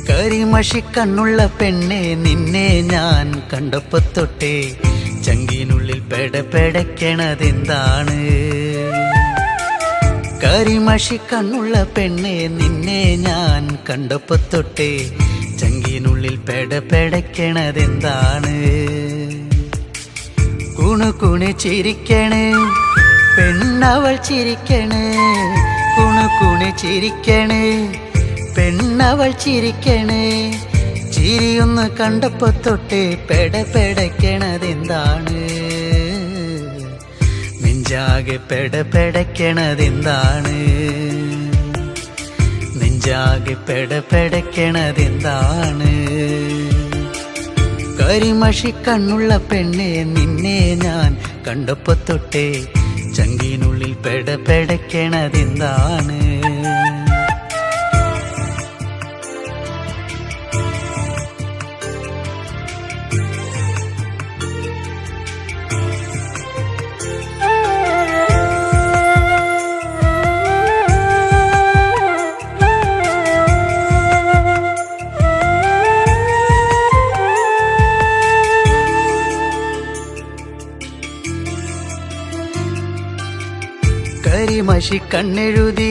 കരിമഷിക്കണ്ണുള്ള പെണ്ണെ നിന്നെ ഞാൻ കണ്ടപ്പോ തൊട്ടേ ചങ്കിനുള്ളിൽ പെടപ്പെടക്കണതെന്താണ്? കരിമഷിക്കണ്ണുള്ള പെണ്ണെ നിന്നെ ഞാൻ കണ്ടപ്പോ തൊട്ടേ ചങ്കിനുള്ളിൽ പെടപ്പെടക്കണതെന്താണ്? കുണുകുണി ചിരിക്കണേ പെണ്ണവൾ ചിരിക്കണേ, കുണുകുണി ചിരിക്കണേ പെണ്ണവൾ ചിരിക്കണേ. ചിരിയൊന്ന് കണ്ടപ്പോ തൊട്ടേ പെടപ്പെടക്കണതെന്താണ്? നെഞ്ചാകെ പെടപ്പെടക്കണതെന്താണ്? നെഞ്ചാകെ പെടപ്പെടക്കണതെന്താണ്? കരിമഷിക്കണ്ണുള്ള പെണ്ണെ നിന്നെ ഞാൻ കണ്ടപ്പോ തൊട്ടേ ചങ്കിനുള്ളിൽ പെടപ്പെടക്കണതെന്താണ്? കരിമഷിക്കണ്ണെഴുതി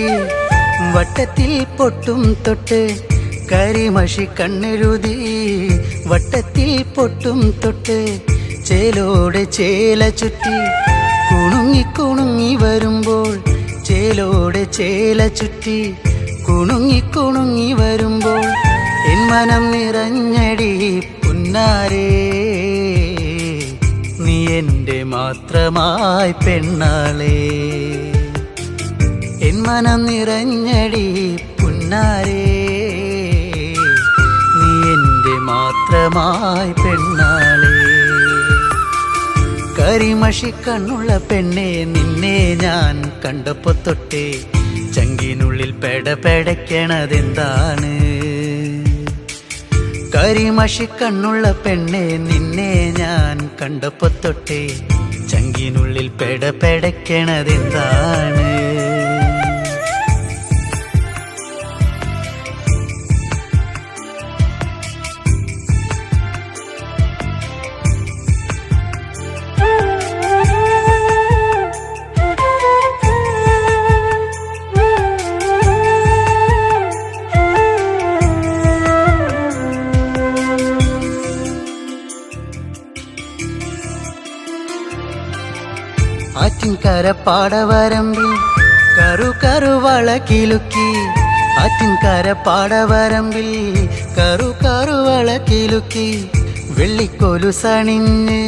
വട്ടത്തിൽ പൊട്ടും തൊട്ട്, കരിമഷിക്കണ്ണെഴുതി വട്ടത്തിൽ പൊട്ടും തൊട്ട്, ചേലോടെ ചേല ചുറ്റി കുണുങ്ങി കുണുങ്ങി വരുമ്പോൾ, ചേലോടെ ചേല ചുറ്റി കുണുങ്ങി കുണുങ്ങി വരുമ്പോൾ എൻ മനം നിറഞ്ഞടി പുന്നാരേ, നീ എൻ്റെ മാത്രമായി പെണ്ണാളേ. എൻ മനം നിറഞ്ഞടി പുന്നാരേ, നീ എൻ്റെ മാത്രമായി പെണ്ണാളേ. കരിമഷിക്കണ്ണുള്ള പെണ്ണെ നിന്നെ ഞാൻ കണ്ടപ്പോ തൊട്ടേ ചങ്കിനുള്ളിൽ പെടപ്പെടക്കണതെന്താണ്? കരിമഷിക്കണ്ണുള്ള പെണ്ണെ നിന്നെ ഞാൻ കണ്ടപ്പോ തൊട്ടേ ചങ്കിനുള്ളിൽ പെടപ്പെടക്കണതെന്താണ്? ആറ്റിൻകര പാടവരമ്പിൽ കറു കറുവള കിലുക്കി, ആറ്റിൻകര പാടവരമ്പിൽ കറു കറുവള കിലുക്കി, വെള്ളിക്കോലുസണിഞ്ഞ്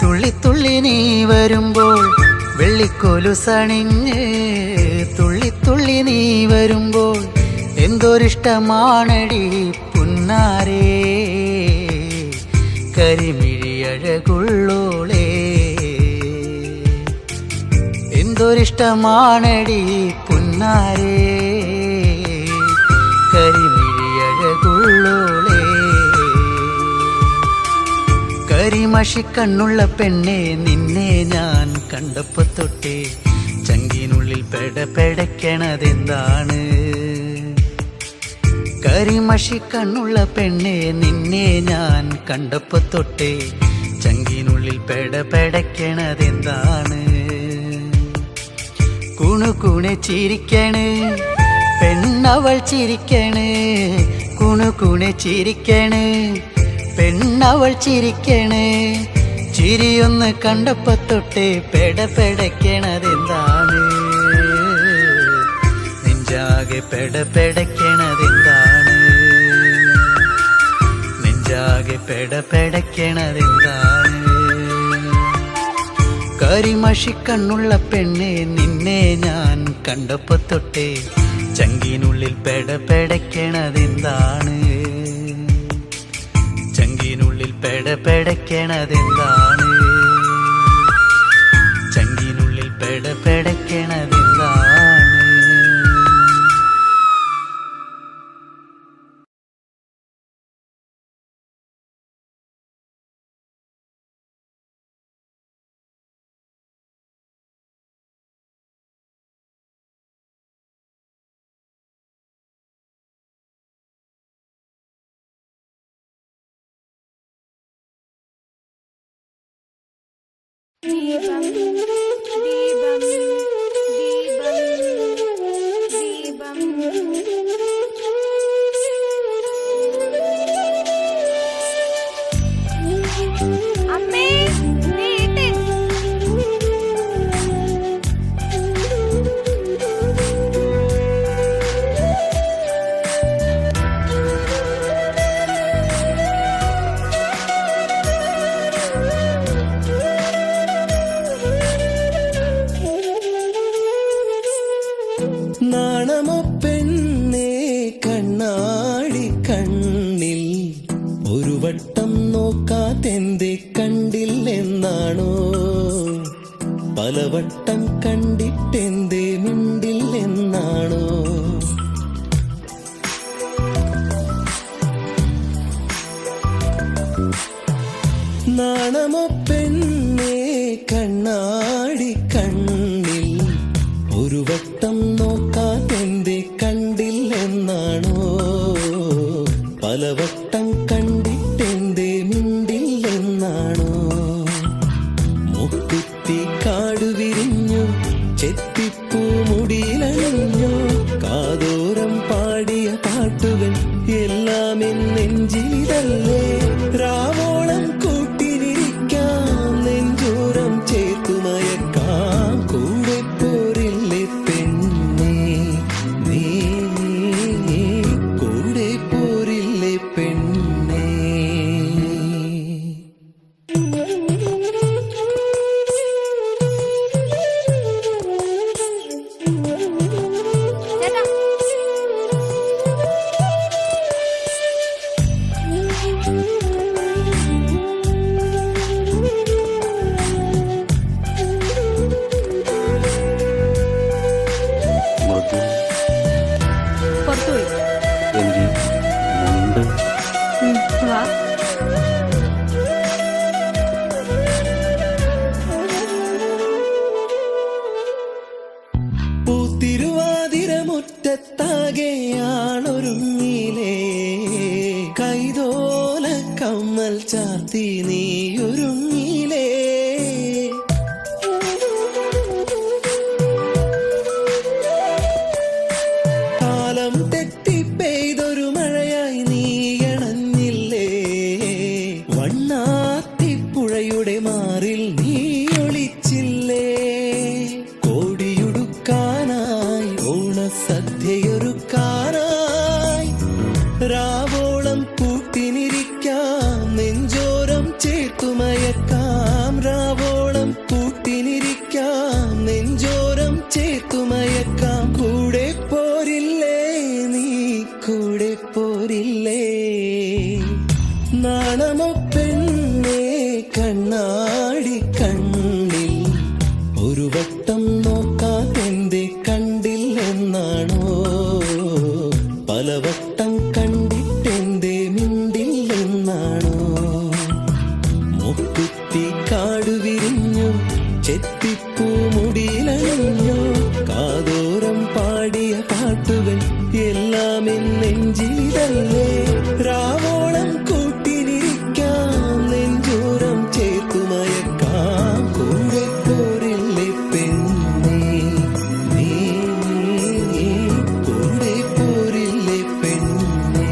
തുള്ളി തുള്ളി നീ വരുമ്പോൾ, വെള്ളിക്കോലുസണിഞ്ഞ് തുള്ളി തുള്ളി നീ വരുമ്പോൾ എന്തൊരിഷ്ടമാണടി പുന്നാരേ, കരിമിഴിയഴകുള്ളോളേ. എന്തൊരിഷ്ടമാണടി പുന്നാരേ, കരിമിഴിയഴകുള്ളോളേ. കരിമഷിക്കണ്ണുള്ള പെണ്ണെ നിന്നെ ഞാൻ കണ്ടപ്പോ തൊട്ടേ ചങ്കിനുള്ളിൽ പെടപ്പെടക്കണതെന്താണ്? കരിമഷിക്കണ്ണുള്ള പെണ്ണെ നിന്നെ ഞാൻ കണ്ടപ്പോ തൊട്ടേ ചങ്കിനുള്ളിൽ പെടപ്പെടക്കണതെന്താണ്? കുണുകുണി ചിരിക്കണേ പെണ്ണവൾ ചിരിക്കണേ, കുണുകുണി ചിരിക്കണേ പെണ്ണവൾ ചിരിക്കണേ. ചിരിയൊന്ന് കണ്ടപ്പോ തൊട്ടേ പെടപ്പെടക്കണതെന്താണ്? നെഞ്ചാകെ പെടപ്പെടക്കണതെന്താണ്? നെഞ്ചാകെ പെടപ്പെടക്കണതെന്താണ്? കരിമഷിക്കണ്ണുള്ള പെണ്ണെ നിന്നെ ഞാൻ കണ്ടപ്പോ തൊട്ടേ ചങ്കിനുള്ളിൽ പെടപെടയ്ക്കണതെന്താണ്? ചങ്കിനുള്ളിൽ പെടപെടയ്ക്കണതെന്താണ്? ചങ്കിനുള്ളിൽ പെടപെടയ്ക്കണതെന്താണ്? ദീപം ദീപം ദീപം ദീപം അമ്മേ നീട്ടൻ നാണമോ പെണ്ണേ കണ്ണാടി കണ്ണിൽ ഒരു വട്ടം നോക്കാതെന്തേ കണ്ടില്ലെന്നാണോ? പലവട്ടം കണ്ടിട്ടെന്തേ മിണ്ടില്ലെന്നാണോ? നാണമോ പെണ്ണേ കണ്ണാടി കണ്ണിൽ ഒരു വട്ടം നോക്കാതെന്തേ കണ്ടില്ലെന്നാണോ? പലവട്ടം കണ്ടിട്ടെന്തേ മിണ്ടില്ലെന്നാണോ? മുക്കുത്തി കാടുവിരിഞ്ഞു ചെത്തിപ്പൂ മുടിയിലണിഞ്ഞു കാതോരം പാടിയ പാട്ടുകൾ എല്ലാം നെഞ്ചിലല്ലേ? രാവോളം കൂട്ടിനിരിക്കാം നെഞ്ചോരം ചേത്തുമയക്കാം കൂടെ പോരില്ലേ പെണ്ണേ നീ കൂടെ പോരില്ലേ പെണ്ണേ? ചേട്ടാ മൃദു പുറത്തുപോയി എങ്കിൽ മുണ്ട് വാ പൂത്തിരുവാതിര മുറ്റത്താകെയാണൊരുങ്ങിലേ കൈതോല കമ്മൽ ചാർത്തി നീയൊരുങ്ങിലേ കാലം തെറ്റി പെയ്തൊരു മഴയായി നീയണഞ്ഞില്ലേ? വണ്ണാത്തിപ്പുഴയുടെ മാറിൽ നീ ഒളിച്ചില്ലേ? കോടിയുടുക്കാനായി ഓണസദ്യയൊരുക്കാനായി രാവോളം കൂട്ടിനിരിക്കാം നെഞ്ചോരം ചേർത്തുമയക്കാം. രാവോളം കൂട്ടിനിരിക്കാം നെഞ്ചോരം ചേർത്തുമയക്കാം. കൂടെ പോരില്ലേ നീ കൂടെ പോരില്ലേ? നാണമോ പെണ്ണേ കണ്ണാടി കണ്ണിൽ ഒരു വട്ടം നോക്കാതെന്തേ കണ്ടില്ലെന്നാണോ? പലവട്ടം കണ്ടിട്ടെന്തേ മിണ്ടില്ലെന്നാണോ? മുക്കുത്തി കാടുവിരിഞ്ഞു ചെത്തിപ്പൂ മുടിയിലണിഞ്ഞു കാതോരം പാടിയ പാട്ടുകൾ എല്ലാം നെഞ്ചിലല്ലേ? രാവോളം കൂട്ടിനിരിക്കാം നെഞ്ചോരം ചേർത്തുമയക്കാം കൂടെ പോരില്ലേ പെണ്ണേ നീ കൂടെ പോരില്ലേ പെണ്ണേ?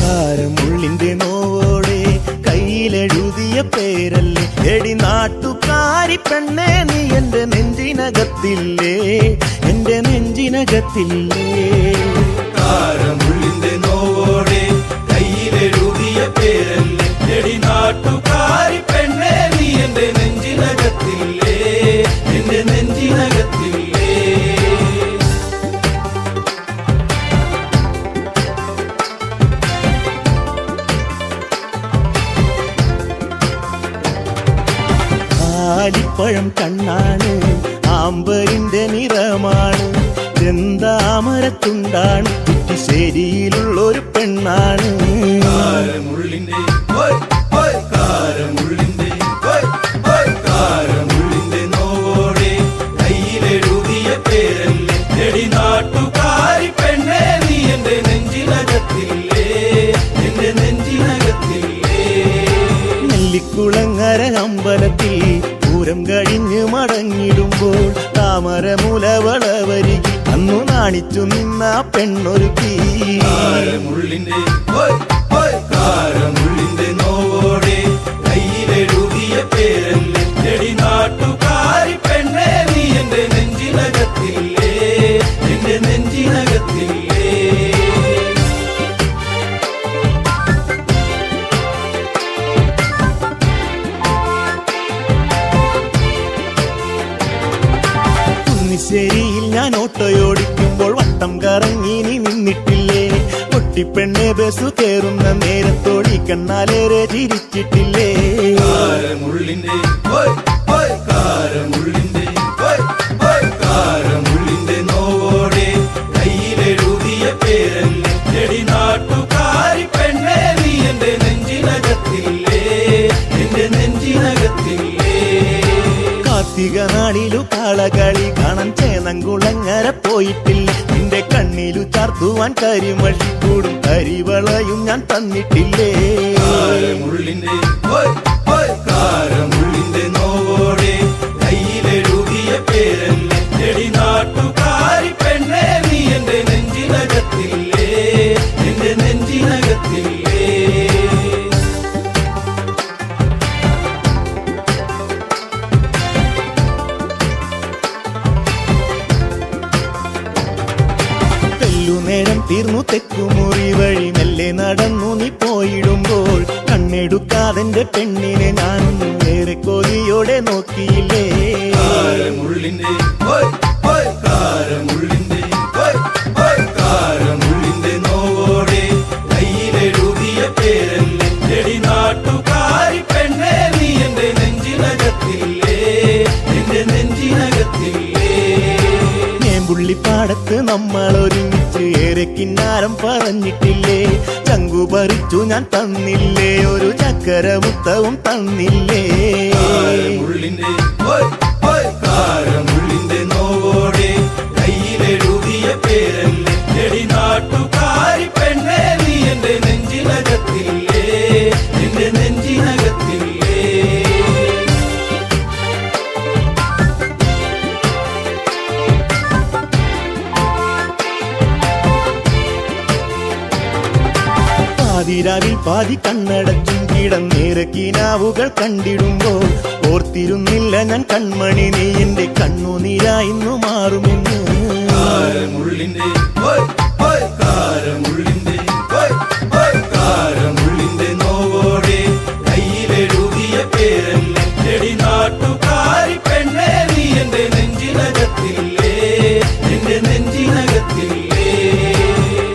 കാരമുള്ളിന്റെ നോവോടെ കയ്യിലെഴുതിയ പേരല്ലേ എടി നാട്ടുകാരി പെണ്ണേ നീ എന്റെ നെഞ്ചിനകത്തില്ലേ എന്റെ നെഞ്ചിനകത്തില്ലേ കാരമുള്ളിന്റെ നോവോടെ കയ്യിലെഴുതിയ പേരല്ലേ എടി നാട്ടുകാരി പെണ്ണേ നീ എന്റെ നെഞ്ചിനകത്തില്ലേ എന്റെ നെഞ്ചിനകത്തില്ലേ ആലിപ്പഴം കണ്ണാണ് ആമ്പരിന്റെ നിറമാണ് ചെന്താമരത്തുണ്ടാണ് ചുറ്റിശ്ശേരിയിലുള്ളൊരു പെണ്ണാണ് കാരമുള്ളിന്റെ കാരമുള്ളിന്റെ കാരമുള്ളിന്റെ നോവോടെ കയ്യിലെഴുതിയ പേരല്ലേ എടി നാട്ടുകാരി പെണ്ണേ നീ എന്റെ നെഞ്ചിനകത്തില്ലേ എന്റെ നെഞ്ചിനകത്തില്ലേ നെല്ലിക്കുളങ്ങര അമ്പലത്തിൽ പൂരം കഴിഞ്ഞ് മടങ്ങിടുമ്പോൾ താമരമുലവളവരികി അന്നു നാണിച്ചു നിന്ന പെണ്ണൊരുക്കി കാരമുള്ളിന്റെ കാരമുള്ളിന്റെ നോവോടെ കയ്യിലെഴുതിയ പേരല്ലേ എടി നാട്ടുകാരി പെണ്ണേ നീ എന്റെ നെഞ്ചിനകത്തില്ലേ എന്റെ നെഞ്ചിനകത്തില്ലേ കുന്നിശ്ശേരിയിൽ ഞാൻ ഓട്ടോയോടിക്കുമ്പോൾ വട്ടം കറങ്ങി നീ നിന്നിട്ടില്ലേ പൊട്ടിപ്പെണ്ണെ ബസ് കയറുന്ന നേരത്തോടി കണ്ണാലേറെ ചിരിച്ചിട്ടില്ലേ കാരമുള്ളിന്റെ കാരമുള്ളിന്റെ കാരമുള്ളിന്റെ നോവോടെ കയ്യിലെഴുതിയ പേരല്ലേ എടി നാട്ടുകാരി പെണ്ണേ നീ എന്റെ നെഞ്ചിനകത്തില്ലേ എന്റെ നെഞ്ചിനകത്തില്ലേ കാർത്തിക നാളിലു കാളകളി കാണാൻ ചേനങ്കുളങ്ങര പോയിട്ടില്ല നിന്റെ കണ്ണിലു ചാർത്തുവാൻ കരിമഴിക്കൂടും കരിവളയും ഞാൻ തന്നിട്ടില്ലേ കാരമുള്ളിന്റെ കാരമുള്ളിന്റെ നോവോടെ കയ്യിലെഴുതിയ പേരല്ലേ എടി നാട്ടുകാരി പെണ്ണേ നീ എന്റെ നെഞ്ചിനകത്തില്ലേ എന്റെ നെഞ്ചിനകത്തില്ലേ നേരം തീർന്നു തെക്കുമുറി വഴി മെല്ലെ നടന്നു നീ പോയിടുമ്പോൾ കണ്ണെടുക്കാതെന്റെ പെണ്ണിനെ ഞാനൊന്നും ഏറെ കൊതിയോടെ നോക്കിയില്ലേ കാരമുള്ളിന്റെ കാരമുള്ളിന്റെ കാരമുള്ളിന്റെ നോവോടെ കയ്യിലെഴുതിയ പേരല്ലേ എടി നാട്ടുകാരി പെണ്ണേ നീ എന്റെ നെഞ്ചിനകത്തില്ലേ എന്റെ നെഞ്ചിനകത്തില്ലേ പുള്ളിപ്പാടത്ത് നമ്മൾ ഒരുമിച്ച് ഏറെ കിന്നാരം പറഞ്ഞിട്ടില്ലേ ചങ്കു പറിച്ചു ഞാൻ തന്നില്ലേ ഒരു ചക്കരമുത്തവും തന്നില്ലേ കാരമുള്ളിന്റെ കാരമുള്ളിന്റെ നോവോടെ കയ്യിലെഴുതിയ പേരല്ലേ എടി നാട്ടുകാരി പെണ്ണേ നീ എന്റെ നെഞ്ചിനകത്തില്ലേ എന്റെ നെഞ്ചിനകത്തില്ലേ പാതിരാവിൽ പാതി കണ്ണടച്ചും കിടന്നേറെ കിനാവുകൾ കണ്ടിടുമ്പോൾ ഓർത്തിരുന്നില്ല ഞാൻ കൺമണി നീ എന്റെ കണ്ണുനീരായിന്നു മാറുമെന്ന് കാരമുള്ളിന്റെ കാരമുള്ളിന്റെ കാരമുള്ളിന്റെ നോവോടെ കയ്യിലെഴുതിയ പേരല്ലേ എടി നാട്ടുകാരി പെണ്ണേ നീ എന്റെ നെഞ്ചിനകത്തില്ലേ എന്റെ നെഞ്ചിനകത്തില്ലേ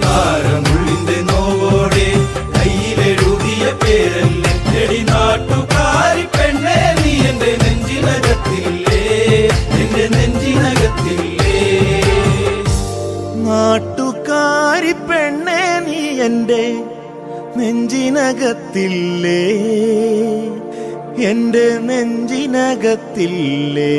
കാരമുള്ളിന്റെ നോവോടെ കയ്യിലെഴുതിയ പേരല്ലേ എടി നാട്ടുകാരി പെണ്ണേ നീ എന്റെ നെഞ്ചിനകത്തില്ലേ എന്റെ നെഞ്ചി എൻ്റെ നെഞ്ചിനകത്തില്ലേ, എൻ്റെ നെഞ്ചിനകത്തില്ലേ.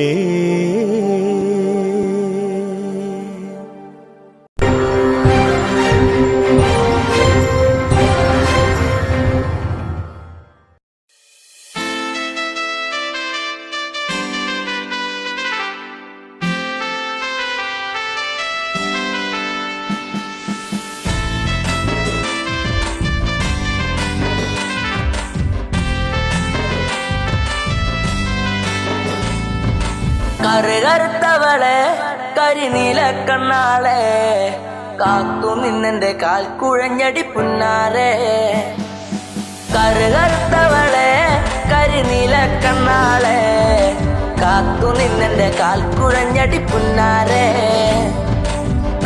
കറുകറുത്തവളെ കരിനീല കണ്ണാളെ കാത്തു നിന്നെന്റെ കാൽ കുഴഞ്ഞടി പുന്നാരെ. കറുകറുത്തവളെ കരിനീല കണ്ണാളെ കാത്തു നിന്നെന്റെ കാൽ കുഴഞ്ഞടി പുന്നാരെ.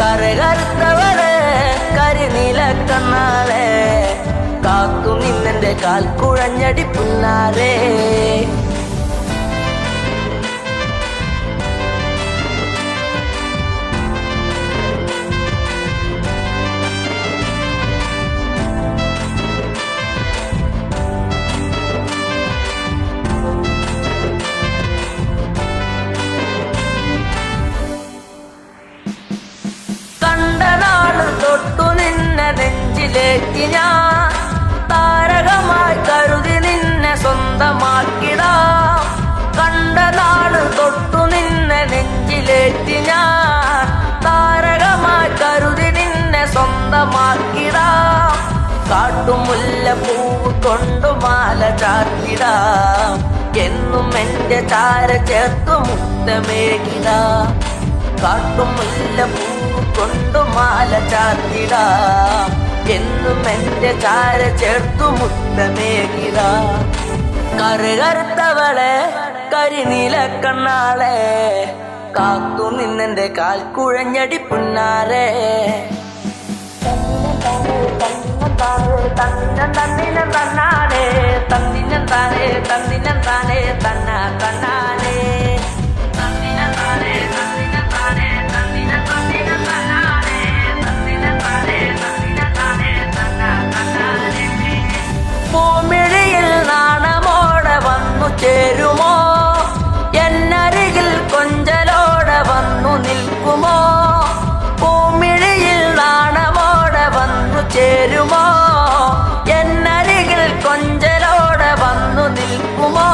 കറുകറുത്തവളെ കരിനീല കണ്ണാളെ കാത്തു നിന്നെന്റെ കാൽ കുഴഞ്ഞടി പുന്നാരെ. തൊട്ടു നിന്നെ നെഞ്ചിലേക്ക് ഞാൻ താരകമായി കരുതി നിന്നെ സ്വന്തമാക്കിടാം. കണ്ട നാള് തൊട്ടു നിന്നെ നെഞ്ചിലേക്ക് ഞാൻ താരകമായി കരുതി നിന്നെ സ്വന്തമാക്കിടാം. കാട്ടുമുല്ല പൂവ് കൊണ്ടു മാല ചാർത്തിടാം. എന്നും എന്റെ ചാര ചേർത്തു മുത്തമേകിടാം. കാട്ടുമുല്ല പൂവ് കൊണ്ടു മാല ചാർത്തിടാം. എന്നും എന്റെ ചാര ചേർത്തു മുത്തമേകിടാം. കറുകറുത്തവളെ കരിനീല കണ്ണാളെ കാത്തു നിന്നെന്റെ കാൽ കുഴഞ്ഞടി പുന്നാരെ. തന്നിനം തന്നാനേ തന്നിനം താനേ തന്നിനം താനേ തന്ന തന്നാനേ തന്നിനം താനേ തന്നിനം താനേ തന്നിനം തന്നിനം തന്നാനേ തന്നിനം താനേ തന്നിനം താനേ തന്ന തന്നാനേ. പൂമിഴിയിൽ നാണമോടെ വന്നു ചേരുമോ, എന്നരികിൽ കൊഞ്ചലോടെ വന്നു നിൽക്കുമോ. പൂമിഴിയിൽ നാണമോടെ വന്നു ചേരുമോ, എന്നരികിൽ കൊഞ്ചലോടെ വന്നു നിൽക്കുമോ.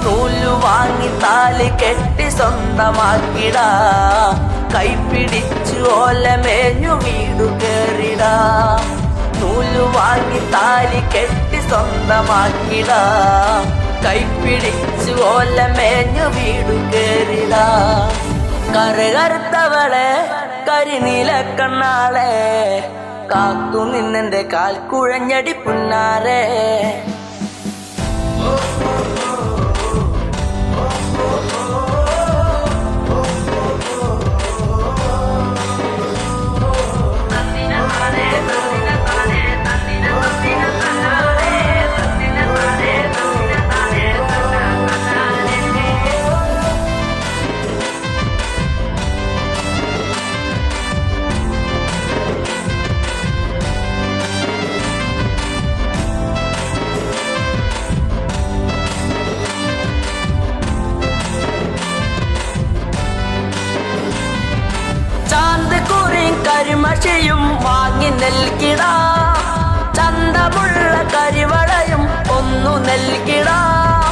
നൂലു വാങ്ങി താലി കെട്ടി സ്വന്തമാക്കിടാം. കൈപിടിച്ചു ഓലമേഞ്ഞു വീടു കേറിടാം. നൂലു വാങ്ങി താലി കെട്ടി സ്വന്തമാക്കിടാം. കൈപിടിച്ചു ഓലമേഞ്ഞു വീടു കേറിടാം. കറുകറുത്തവളെ കരിനീല കണ്ണാളെ കാത്തു നിന്നെന്റെ കാൽ കുഴഞ്ഞടി പുന്നാരെ. കരിമഷിയും വാങ്ങി നൽകിടാം. ചന്തമുള്ള കരിവളയും ഒന്നു നൽകിടാം.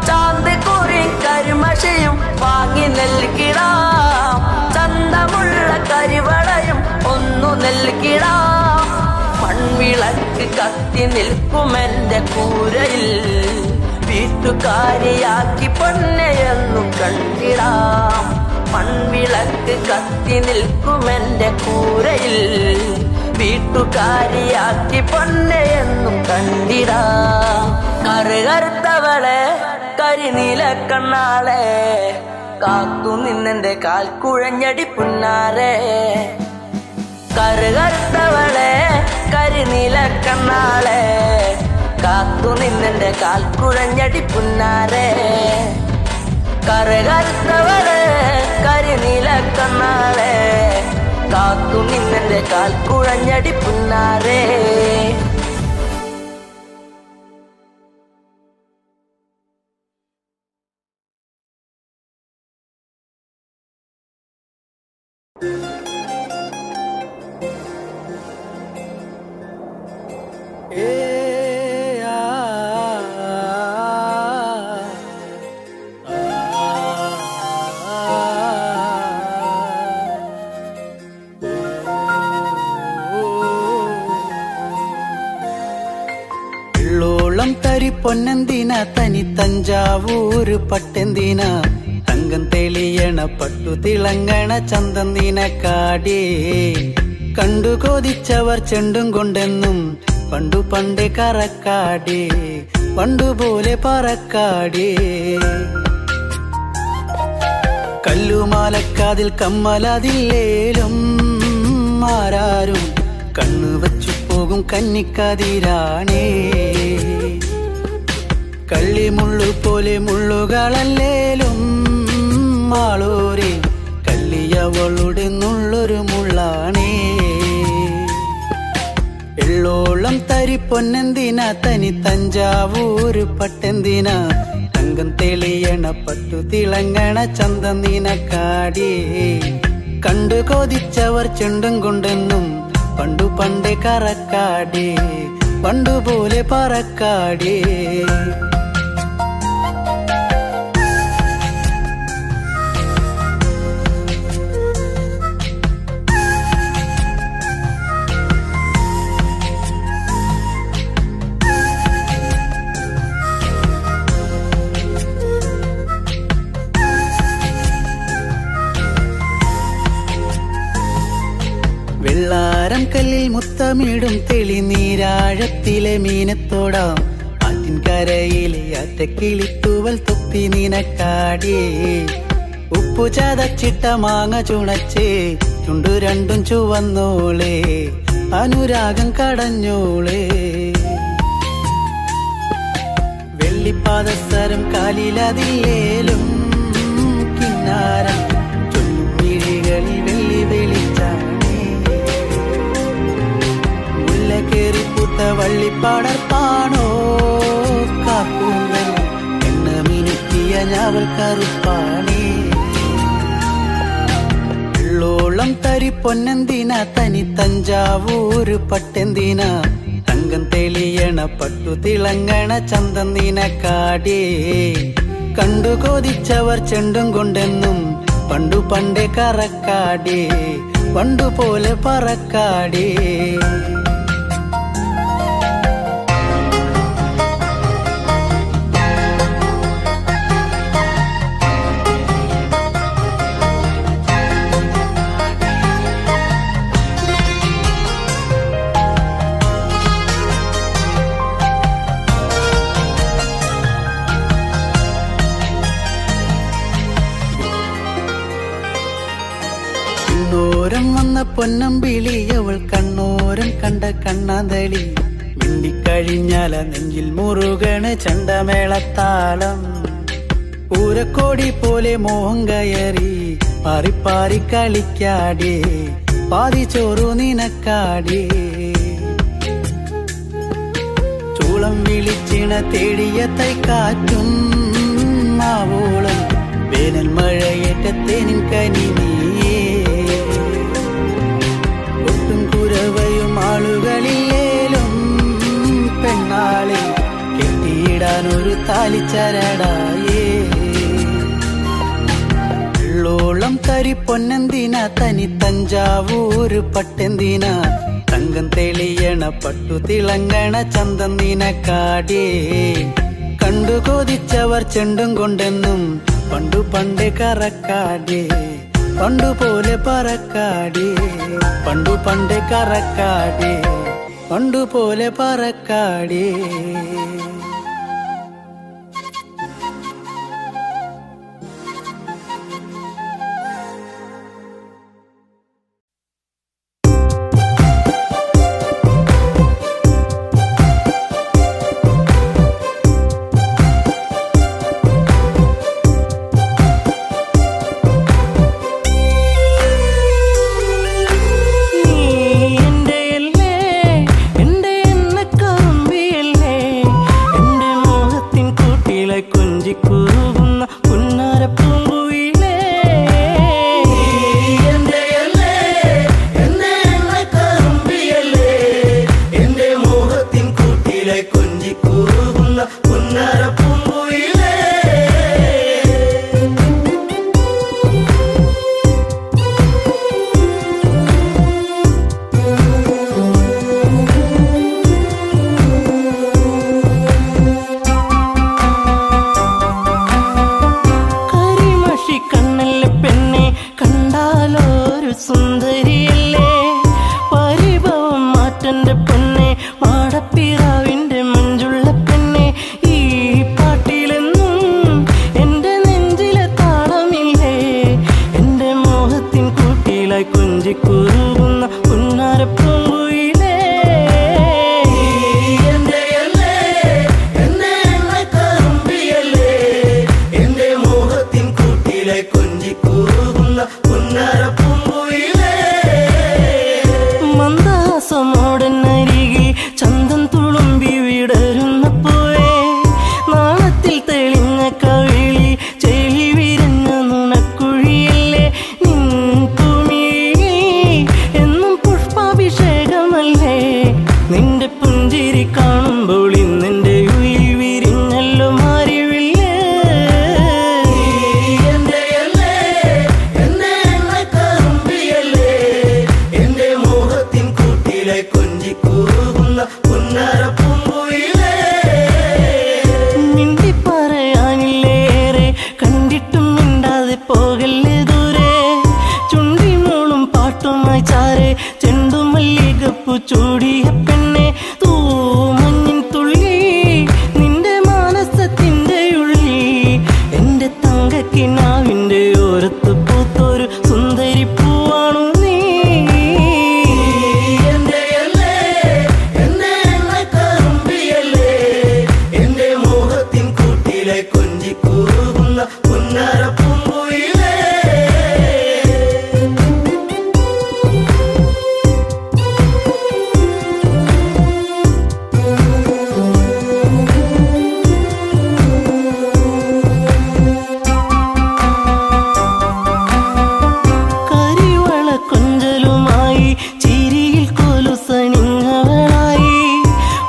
ചാന്തിക്കുറി കരിമഷിയും വാങ്ങി നൽകിടാം. ചന്തമുള്ള കരിവളയും ഒന്നു നൽകിടാം. മൺവിളക്ക് കത്തി നിൽക്കുമെന്റെ കൂരയിൽ വീട്ടുകാരിയാക്കി പൊന്നെയെന്നു കണ്ടിടാം. മൺവിളക്ക് കത്തി നിൽക്കുമെന്റെ കൂരയിൽ വീട്ടുകാരിയാക്കി പൊന്നെയെന്നും കണ്ടിടാം. കറുകറുത്തവളെ കരിനീല കണ്ണാളെ കാത്തു നിന്നെന്റെ കാൽ കുഴഞ്ഞടി പുന്നാരെ. കറുകറുത്തവളെ കരിനീല കണ്ണാളെ കാത്തു നിന്നെന്റെ കാൽ കുഴഞ്ഞടി പുന്നാരെ. കറുകറുത്തവളെ കരിനീല കണ്ണാളെ കാത്തു നിന്നെന്റെ കാൽ കുഴഞ്ഞടി പുന്നാരേ. വെള്ളോളം തരി പൊന്നെന്തിന തനി തഞ്ചാവൂര് പട്ടെന്തിന തങ്കം തെളിയണ പട്ടു തിളങ്ങണ ചന്തം നിനക്കാടേ. കണ്ടു കൊതിച്ചവർ ചെണ്ടും കൊണ്ടെന്നും പണ്ടു പണ്ടേ കറക്കാടേ, പണ്ടുപോലെ പറക്കാടേ. കല്ലുമാലക്കാതിൽ കമ്മലതില്ലേലും ആരാരും കണ്ണു വച്ചു പോകും കന്നിക്കതിരാണേ. കള്ളിമുള്ളു പോലെ മുള്ളുകളല്ലേലും ആളോരെ കല്ലിയവളുടെ നുള്ളൊരു മുള്ളാണേ. എള്ളോളം തരി പൊന്നെന്തിന തനി തഞ്ചാവൂര് പട്ടെന്തിന തങ്കം തെളിയണ പട്ടു തിളങ്ങണ ചന്തം നിനക്കാടേ. കണ്ടു കൊതിച്ചവർ ചെണ്ടും കൊണ്ടെന്നും പണ്ടു പണ്ടേ കറക്കാടേ, പണ്ടുപോലെ പറക്കാടേ. വെള്ളാരം കല്ലിൽ മുത്തമിടും തെളിനീരാഴത്തിലെ മീനത്തോടാം ആറ്റിൻ കരയിലെ അറ്റക്കിളിത്തൂവൽ തൊപ്പി നിനക്കാടേ. ഉപ്പു ചതച്ചിട്ട മാങ്ങ ചുണച്ചേ ചുണ്ടു രണ്ടും ചുവന്നോളേ, അനുരാഗം കടഞ്ഞോളേ. വെള്ളിപ്പാദസരം കാലിലതില്ലേലും കിന്നാരം ചൊല്ലും മിഴികളിൽ വെള്ളി വെളിച്ചാണേ. കേറിപ്പൂത്ത വള്ളിപ്പാടർപ്പാണോ കാപ്പൂങ്കൽ എണ്ണ മിനുക്കിയ ഞാവൽ കറുപ്പാണേ. വെള്ളോളം തരി പൊന്നെന്തിന തനി തഞ്ചാവൂര് പട്ടെന്തിന തങ്കം തെളിയണ പട്ടു തിളങ്ങണ ചന്തം നിനക്കാടേ. കണ്ടു കൊതിച്ചവർ ചെണ്ടും കൊണ്ടെന്നും പണ്ടു പണ്ടേ കറക്കാടേ, പണ്ടുപോലെ പറക്കാടേ. കണ്ണോരം വന്ന പൊന്നമ്പിളി അവൾ കണ്ണോരം കണ്ട കണ്ണാന്തളി. മിണ്ടിക്കഴിഞ്ഞാല നെഞ്ചിൽ മുറുകണ് ചണ്ടമേളത്താളം. പൂരക്കോടി പോലെ മോഹം കയറി പാറിപ്പാറി കളിക്കാടേ, പാതി ചോറു നിനക്കാടേ. ചൂളം വിളിച്ചിണ തേടിയ തൈക്കാറ്റും മാവോളം വേനൽ മഴയേറ്റത്തേനിൻ കനിനിയേ. ഒട്ടും കുരവയും ആളുകളില്ലേലും പെണ്ണാളെ കെട്ടിയിടാനൊരു താലിച്ചരടായേ. വെള്ളോളം തരി പൊന്നെന്തിന തനി തഞ്ചാവൂര് പട്ടെന്തിന തങ്കം തെളിയണ പട്ടു തിളങ്ങണ ചന്തം നിനക്കാടേ. കണ്ടു കൊതിച്ചവർ ചെണ്ടും കൊണ്ടെന്നും പണ്ടു പണ്ടേ കറക്കാടേ, പണ്ടുപോലെ പറക്കാടേ, പണ്ടു പണ്ടേ കറക്കാടേ, പണ്ടുപോലെ പറക്കാടേ. കൊഞ്ചിക്കൂകുന്ന പുന്നരപ്പൂങ്കുയിലേ മന്ദാസമോടനരികിൽ ചന്തം തുളുമ്പി വിടരുന്ന പൂവേ നാളത്തിൽ തെളിഞ്ഞ കവിളി ചെളി വിരഞ്ഞ നുണക്കുഴിയല്ലേ നിൻ തുമിഴി എന്നും പുഷ്പാഭിഷേകമല്ലേ നിന്റെ പുഞ്ചിരി കാണുമ്പോൾ ഇന്നെന്റെ ഉയിൽ വിരിഞ്ഞല്ലോ മാറിവില്ലേ കൊഞ്ചിക്കൂകുന്ന പുന്നരപ്പൂങ്കുയിലേ മിണ്ടി പറയാനില്ലേറെ കണ്ടിട്ടും മിണ്ടാതെ പോകല്ലേ ദൂരെ ചുണ്ടിമോളും പാട്ടുമായി ചാരെ ചെണ്ടുമല്ലികപ്പു ചൂടിയ പെണ്ണെ തൂമഞ്ഞിൻ തുള്ളി നിന്റെ മാനസത്തിന്റെ ഉള്ളി എന്റെ തങ്കക്കിനാവിന്റെ ഓരത്ത് പൂത്തൊരു സുന്ദരി പൂവാണു നീ കൊഞ്ചിക്കൂകുന്ന പുന്നരപ്പൂങ്കുയിലേ കരിവള കൊഞ്ചലുമായി ചിരിയിൽ കൊലുസണിഞ്ഞവളായി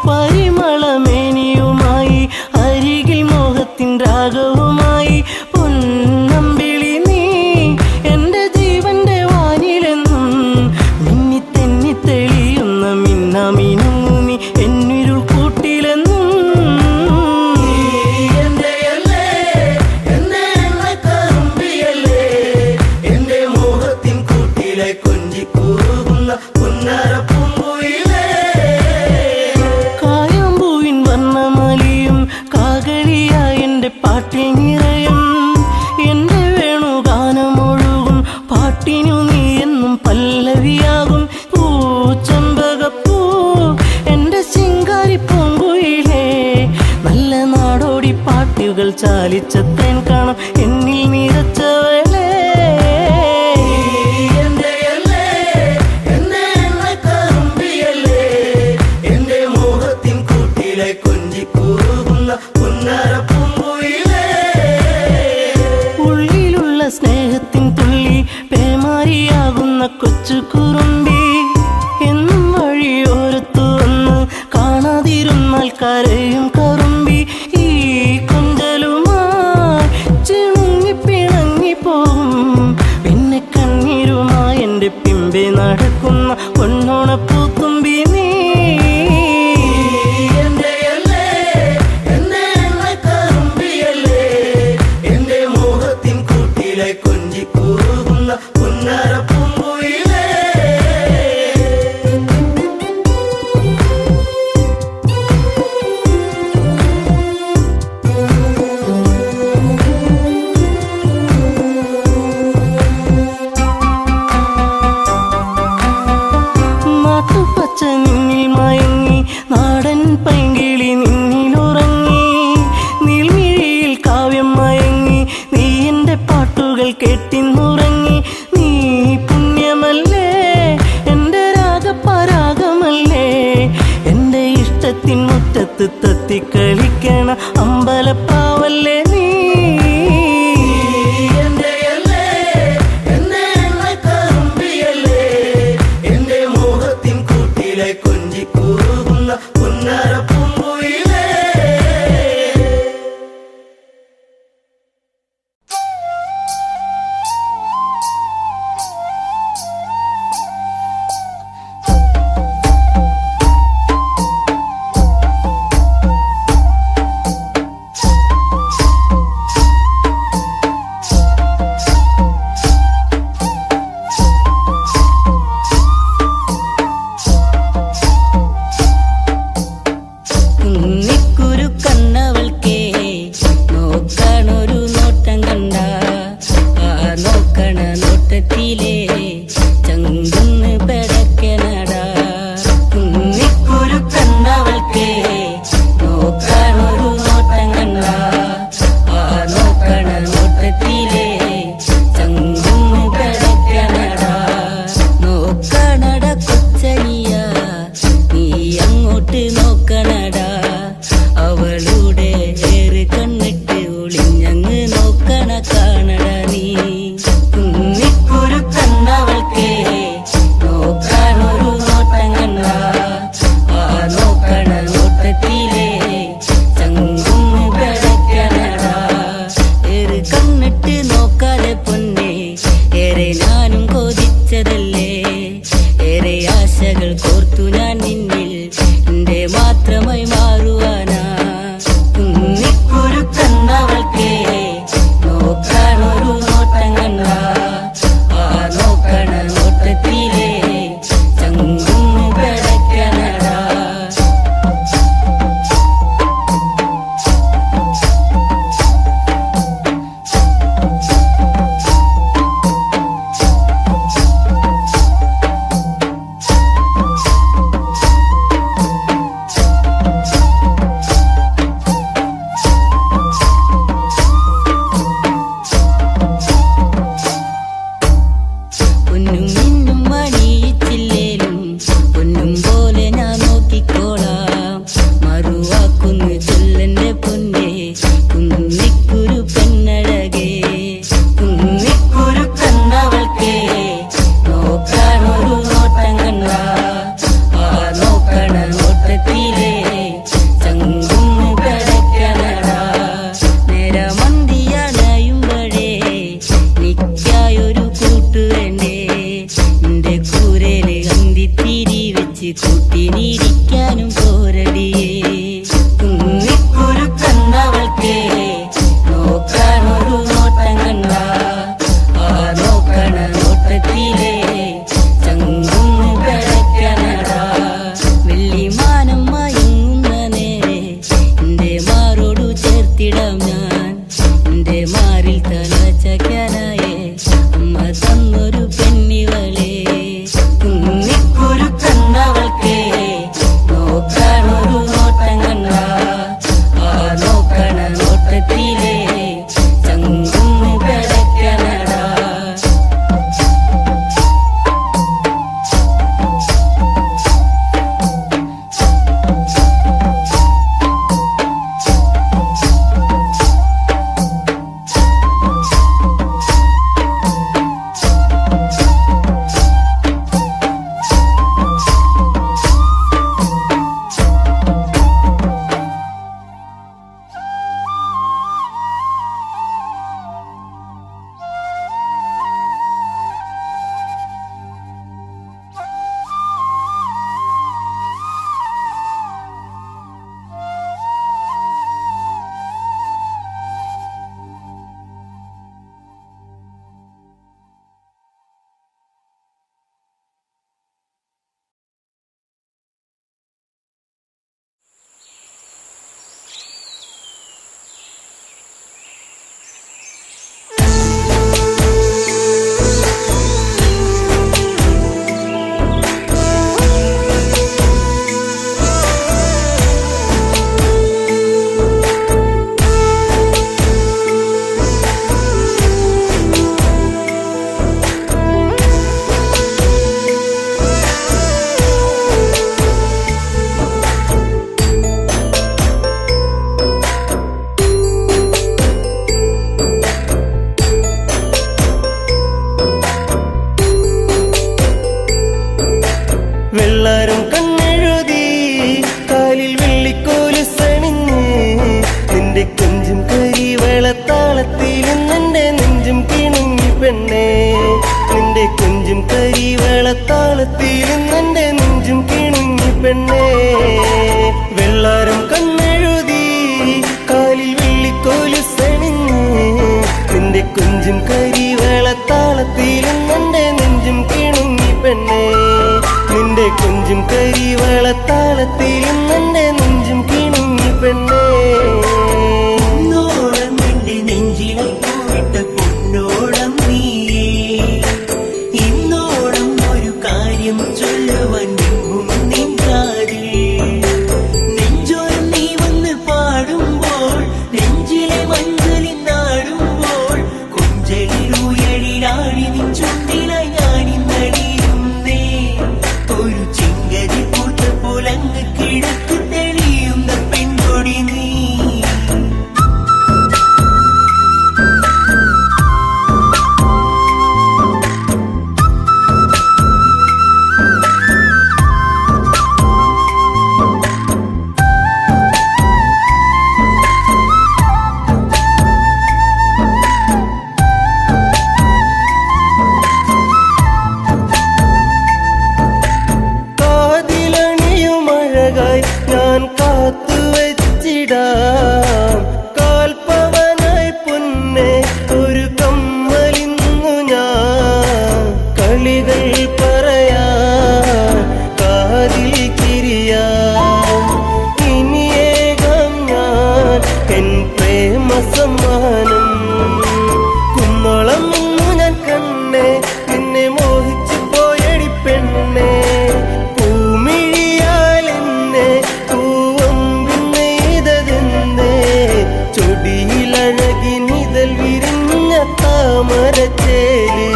പരിമളമേനിയുമായി അരികിൽ മോഹത്തിൻ രാഗവുമായി പൊന്നമ്പിളി നീ എന്റെ ജീവന്റെ വാനിലെന്നും മിന്നി തെന്നി തെളിയുന്ന മിന്നാമിനുങ്ങു നീ എന്നിരുൾ കൂട്ടിലെന്നും കൊഞ്ചിക്കൂകുന്ന പുന്നരപ്പൂങ്കുയിലേ കായാമ്പൂവിൻ വർണ്ണമലിയും കാകളിയായി എന്റെ പാട്ടിൽ നിറയും എന്റെ വേണുഗാനമൊഴുകും പാട്ടിനു നീ എന്നും പല്ലവിയാകും പൂച്ചമ്പകപ്പൂ എന്റെ ശിങ്കാരി പൂങ്കുയിലേ നല്ല നാടോടി പാട്ടുകൾ ചാലിച്ച തേൻ കാണാം എന്നിൽ നിറച്ചവളേ കൊഞ്ചിക്കൂകുന്ന പുന്നരപ്പൂങ്കുയിലേ ഉള്ളിലുള്ള സ്നേഹത്തിൻ തുള്ളി പേമാരിയാകുന്ന കൊച്ചു കുറുമ്പി എന്നും വഴിയോരത്തു വന്ന് കാണാതിരുന്നാൽ കരയും കറുമ്പി ഈ കൊഞ്ചലുമായി ചിണുങ്ങി പിണങ്ങി പോകും പിന്നെ കണ്ണീരുമായി എന്റെ പിമ്പെ നടക്കുന്ന പൊന്നോണപ്പൂത്തുമ്പി നീ കൊഞ്ചിക്കൂകുന്ന പുന്നരപ്പൂങ്കുയിലേ നാട്ടുപച്ച നിന്നിൽ മയങ്ങി നാടൻ പൈങ്കിളി നിന്നിലുറങ്ങി നീൽമിഴിയിൽ കാവ്യം മയങ്ങി നീ എന്റെ പാട്ടുകൾ കേട്ടിന്നുറങ്ങി നീ പുണ്യമല്ലേ എന്റെ രാഗപരാഗമല്ലേ എന്റെ ഇഷ്ടത്തിൻ മുറ്റത്ത് തത്തിക്കളിക്കണ അമ്പലപ്പാവല്ലേ നീ കൊഞ്ചിക്കൂകുന്ന പുന്നരപ്പൂങ്കുയിലേ ബെടക്കണട നീ കുന്നിക്കുരു കണ്ണവൾക്കേ നോക്കാനൊരു നോട്ടം കണ്ട ആ നോക്കണ നോട്ടത്തിലേ ചങ്കുന്ന് ബെടക്കണട ഏറെ കണ്ണിട്ട് നോക്കാതെ പൊന്നേ ഏറെ ഞാനും കൊതിച്ചതല്ലേ ഏറെ ആശകൾ കോർത്തു ഞാൻ നിന്നിൽ എന്റെ മാത്രമായി മാറുവാനാ കുന്നിക്കുരു കണ്ടവൾക്കേ നോക്കാനൊരു നോട്ടം കണ്ട ആ നോക്കണ നോട്ടത്തിലേ ചങ്കുന്ന് ബെടക്കണടാ പൊന്നും മിന്നും മണിയിച്ചില്ലേലും പൊന്നും പോലെ ഞാൻ നോക്കിക്കോളാം മറുവാക്കുന്നു ചൊല്ലന്റെ പൊന്നേ കുന്നിക്കുരു പെണ്ണഴകേ കുന്നിക്കുരു കണ്ടവൾക്കേ നോക്കാനൊരു നോട്ടം കണ്ട ആ നോക്കണ നോട്ടത്തിലേ ചങ്കുന്ന് ബെടക്കണടാ നേരമന്തിയണയുമ്പഴേ നിക്കായൊരു കൂട്ടു വേണ്ടേ എന്റെ കൂരയില് അന്തിത്തിരി വെച്ച് കൂട്ടിനിരിക്കാനും പോരടിയേ കുന്നിക്കുരു കണ്ടവൾക്കേ നോക്കാനൊരു നോട്ടം കണ്ട ആ നോക്കണ നോട്ടത്തിലേ ചങ്കുന്ന് ബെടക്കണടാ വെള്ളിമാനം മയങ്ങുന്ന നേരെ എന്റെ മാറോടു ചേർത്തിടാം ഞാൻ എന്റെ മാറിൽ തല ചക്കാനായേ അമ്മ തന്നൊരു പെണ്ണിവളേ കുന്നിക്കുരു കണ്ടവൾക്കേ നോക്കാനൊരു നോട്ടം കണ്ട ആ നോക്കണ നോട്ടത്തിലേ ചങ്കുന്ന് ബെടക്കണടാ വെള്ളാരം കണ്ണെഴുതി കാലിൽ വെള്ളിക്കോലുസണിഞ്ഞ് നിന്റെ കൊഞ്ചും കരിവെളത്താളത്തിലും നിന്റെ നെഞ്ചും കിണുങ്ങി പെണ്ണേ നിന്റെ കൊഞ്ചും കരിവെളത്താളത്തിലും നിന്റെ നെഞ്ചും കിണുങ്ങി പെണ്ണേ വെള്ളാരം കണ്ണെഴുതി കാലിൽ വെള്ളിക്കോലുസണിഞ്ഞ് നിന്റെ കൊഞ്ചും കരിവെളത്താളത്തിലും നിന്റെ നെഞ്ചും കിണുങ്ങി പെണ്ണേ നിന്റെ കൊഞ്ചും കരിവെളത്താളത്തിലും നിന്റെ നെഞ്ചും കിണുങ്ങി പെണ്ണേ പൊന്നോളം നിന്റെ നെഞ്ചിലെ പോയിട്ട് പൊന്നോളം നീയേ ഇന്നോളം ഒരു കാര്യം ചൊല്ലുവാൻ നിൻകാതിൽ നെഞ്ചോരം നീ വന്ന് പാടുമ്പോൾ നെഞ്ചിലെ മഞ്ചലിൽ നാടുമ്പോൾ കൊഞ്ചലിലുയരിലാടി നിൻ ചുണ്ടിലായി ഞാനിന്നടിയുന്നേ ഒരു ചിങ്കരി പൂത്ത പോലങ്ങ് കിടക്കു തെളിയുന്ന പെൺകൊടി നീ മൊഴികൾ പറയാ കാതിൽ കിരിയാ ഇനിയേകം ഞാൻ എൻ പ്രേമ സമ്മാനം കുന്നോളം ഇന്നു ഞാൻ കണ്ണേ നിന്നെ മോഹിച്ചു പോയടി പെണ്ണെ പൂമിഴിയാൽ എന്നെ പൂവമ്പിന്നെയ്തതെന്തേ ചൊടിയിലഴകി നിതൽ വിരിഞ്ഞ താമരച്ചേല്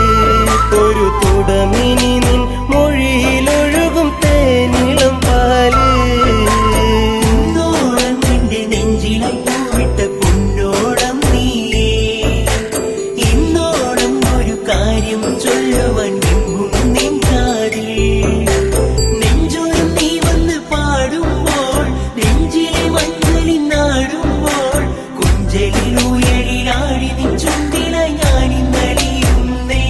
ഒരു തുടമിനി നിൻ മൊഴിയിലൊഴുകും തേനിളം പാല് ഇന്നോളം നിന്റെ നെഞ്ചിലായി പൂവിട്ട പൊന്നോളം നീയേ ഇന്നോളം ഒരു കാര്യം ചൊല്ലുവാൻ എങ്ങും നിൻ കാതിൽ നെഞ്ചോരം നീ വന്ന് പാടുമ്പോൾ നെഞ്ചിലെ മഞ്ഞളിൽ നാടുമ്പോൾ കുഞ്ചലിലൂയലിലാടി നിൻ ചുണ്ടിലായി ഞാനിന്നലിയുന്നേ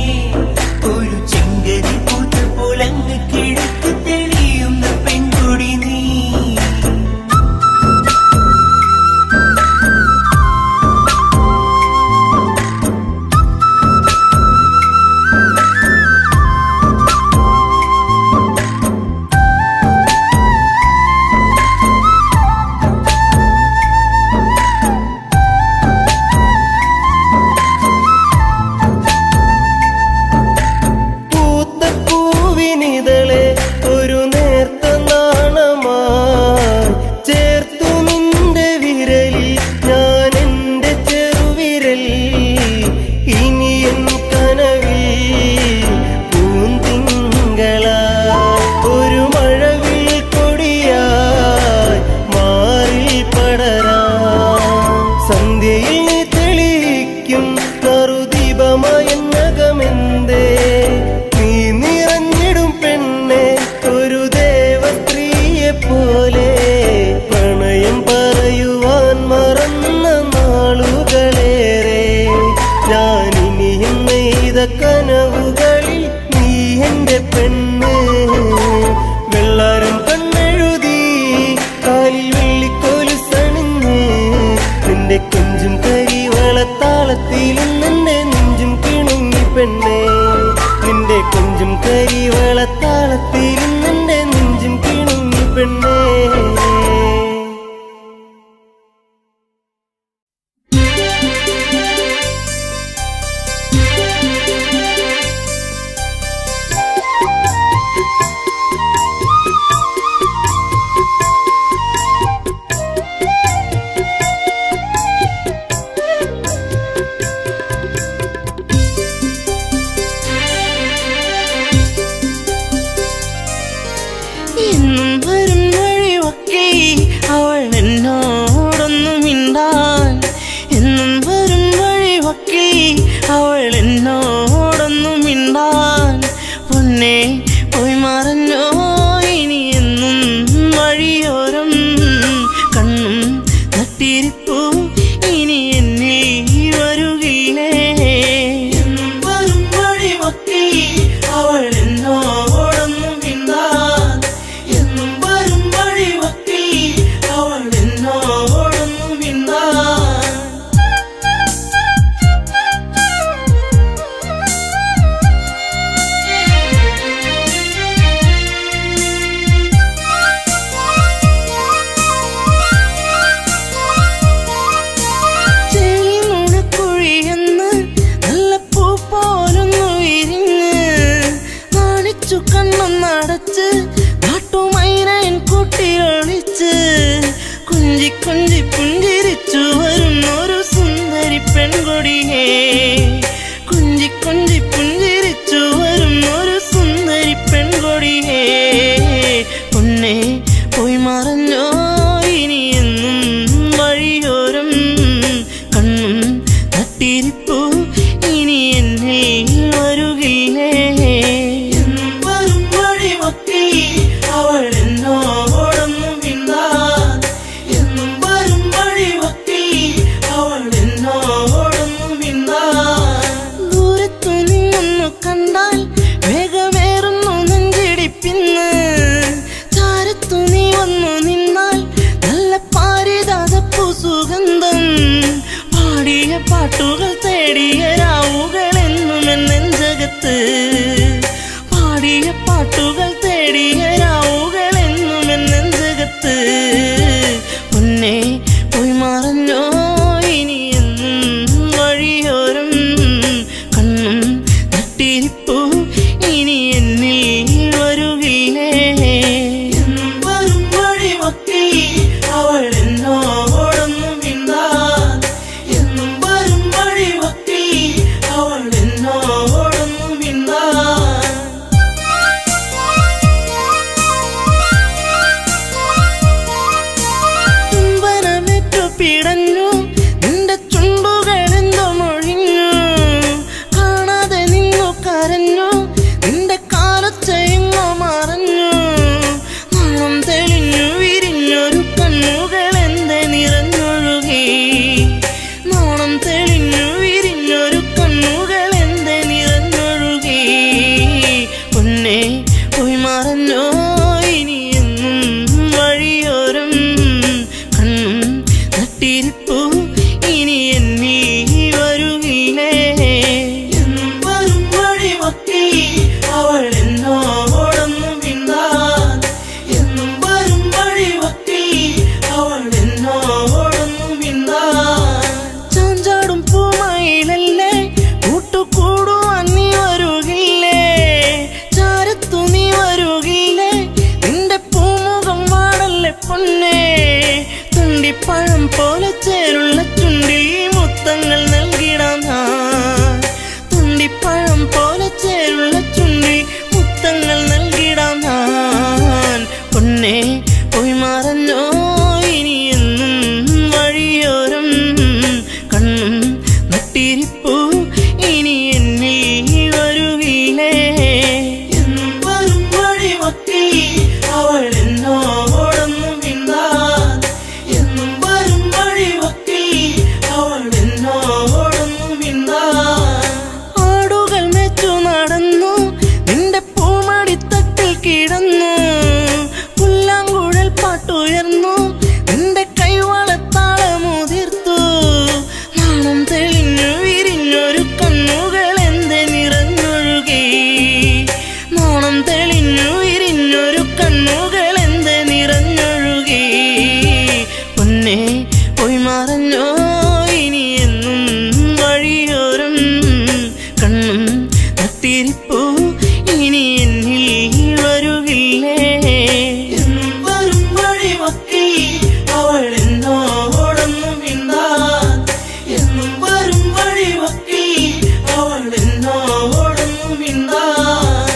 ഒരു ചെങ്കതി പൂത്ത പോലങ്ങ് കിഴക്ക് തെളിയുന്ന പെൺകൊടി നീ പൂത്ത പൂവിനിതളെ ഒരു നേർത്ത നാണമായി ചേർത്തു നിന്റെ വിരലിൽ ഞാൻ എന്റെ ചെറുവിരൽ ഇനി എൻ കനവിൽ പൂന്തിങ്കളാ ഒരു മഴവിൽ കൊടിയായി മാറിൽ പടരാ സന്ധ്യയിൽ നീ തെളിയിക്കും നറുദീപമായെന്നകമെന്തേ നീ നിറഞ്ഞിടും പെണ്ണെ ഒരു ദേവസ്ത്രീയെ പോലെ പ്രണയം പറയുവാൻ മറന്ന നാളുകളേറെ ഞാനിനിയും നെയ്ത കനവുകളിൽ നീ എന്റെ പെണ്ണ് വെള്ളാരം കണ്ണെഴുതി കാലിൽ വെള്ളിക്കോലുസണിഞ്ഞ് നിന്റെ കൊഞ്ചും കരിവളത്താളത്തിലും നിന്റെ നെഞ്ചും കിണുങ്ങി പെണ്ണെ നിന്റെ കൊഞ്ചും കരിവളത്താളത്തിലും നിന്റെ നെഞ്ചും കിണുങ്ങി പെണ്ണേ എന്നും വരും വഴിയൊക്കെ അവൾ എന്നോടൊന്നു മിണ്ടാൻ എന്നും വരും വഴിയൊക്കെ അവൾ എന്നോടൊന്നു മിണ്ടാൻ പൊന്നെ പോയി മറഞ്ഞോ ഇനി എന്നും വഴിയോരം കണ്ണും നട്ടിരിപ്പു ഇനി എന്നിൽ വരുകില്ലേ എന്നും വരും വഴിയൊക്കെ അവൾ എന്നോടൊന്നു മിണ്ടാൻ എന്നും വരും വഴിയൊക്കെ അവൾ എന്നോടൊന്നു മിണ്ടാൻ ചെളിനുണക്കുഴിയെന്ന് നല്ല പൂ പോലൊന്നു വിരിഞ്ഞ് നാണിച്ചു കണ്ണൊന്നടച്ച് നാട്ടുമൈനൻ കൂട്ടിയൊളിച്ച് കുഞ്ചി കുഞ്ചി പുഞ്ചിരിച്ചു വരുന്നൊരു സുന്ദരി പെൺകൊടിയേ കുഞ്ചി കുഞ്ചി പുഞ്ചിരിച്ചു വരുന്നൊരു സുന്ദരി പെൺകൊടിയേ പൊന്നെ പോയി മറഞ്ഞോ ഇനി എന്നും വഴിയോരം കണ്ണും നട്ടിരിപ്പു ഇനി എന്നിൽ വരുകില്ലേ എന്നും വരും വഴിയൊക്കെ അവൾ എന്നോടൊന്നു മിണ്ടാൻ എന്നും വരും വഴിയൊക്കെ അവൾ എന്നോടൊന്നു മിണ്ടാൻ ദൂരത്തു നിന്നൊന്നു കണ്ടാൽ വേഗമേറുന്നു നെഞ്ചിടിപ്പിന്ന് ചാരത്തു നീ വന്നു നിന്നാൽ നല്ല പാരിതാതപ്പു സുഗന്ധം പാടിയ പാട്ടുകൾ തേടിയ രാവുകൾ എന്നും എന്നെഞ്ചകത്ത് നട്ടിരിപ്പു ഇനി എന്നിൽ വരുകില്ലേ വരും വഴിമൊക്കെ അവൾ എന്നോടൊന്നും മിണ്ടാൻ എന്നും വരും വഴിമൊക്കെ അവൾ എന്നോടൊന്നും മിണ്ടാൻ ചുംബനമേറ്റു പിടഞ്ഞു നിന്റെ ചുണ്ടുകളെന്തോ മൊഴിഞ്ഞു കാണാതെ നിന്നു കരഞ്ഞു നിന്റെ കാലൊച്ചയെങ്ങോ മറഞ്ഞു നാണം തെളിഞ്ഞു വിരിഞ്ഞൊരു കണ്ണുകളെന്തെ നിറഞ്ഞൊഴുകി നാണം തെളിഞ്ഞു വിരിഞ്ഞൊരു കണ്ണുകളെന്തെ നിറഞ്ഞൊഴുകി പൊന്നെ പോയി മറഞ്ഞോ ഇനി എന്നും വഴിയോരം കണ്ണും നട്ടിരിപ്പു ഇനി എന്നിൽ വരുകില്ലേ എന്നും വരും വഴിമൊക്കെ അവൾ എന്നോടൊന്നും മിണ്ടാൻ എന്നും വരും വഴിമൊക്കെ അവൾ എന്നോടൊന്നും മിണ്ടാൻ ചാഞ്ചാടും പൂമയിലല്ലേ കൂട്ടുകൂടുവാൻ നീ വരുകില്ലേ ചാരത്തു നീ വരുകില്ലേ നിന്റെ പൂമുഖം വാടല്ലേ പൊന്നേ തുണ്ടിപ്പഴം പോലെ ചേരുള്ള ചുണ്ടിൽ മുത്തങ്ങൾ നൽകിടാം ഞാൻ തുണ്ടിപ്പഴം പോലെ ചേരുള്ള ചുണ്ടിൽ മുത്തങ്ങൾ നൽകിടാം ഞാൻ പൊന്നേ പോയി മറഞ്ഞോ ഇനി എന്നും വഴിയോരം കണ്ണും നട്ടിരിപ്പു ഇനി എന്നിൽ വരുകില്ലേ എന്നും വരും വഴിമൊക്കെ അവൾ എന്നോടൊന്നും മിണ്ടാൻ എന്നും വരും വഴിമൊക്കെ അവൾ എന്നോടൊന്നും മിണ്ടാൻ ആടുകൾ മേച്ചു നടന്നു നിന്റെ പൂമടിത്തട്ടിൽ കിടന്നു പുല്ലാങ്കുഴൽ പാട്ടുയർന്നു നിന്റെ കൈവളത്താളമുതിർത്തു നാണം തെളിഞ്ഞു വിരിഞ്ഞൊരു കണ്ണുകളെന്തെ നിറഞ്ഞൊഴുകി നാണം തെളിഞ്ഞു വിരിഞ്ഞൊരു കണ്ണുകളെന്തെ നിറഞ്ഞൊഴുകി പൊന്നെ പോയി മറഞ്ഞോ ഇനി എന്നും വഴിയോരം കണ്ണും നട്ടിരിപ്പു ഇനി എന്നിൽ വരുകില്ലേ എന്നും വരും വഴിമൊക്കെ അവൾ എന്നോടൊന്നും മിണ്ടാൻ എന്നും വരും വഴിമൊക്കെ അവൾ എന്നോടൊന്നും മിണ്ടാൻ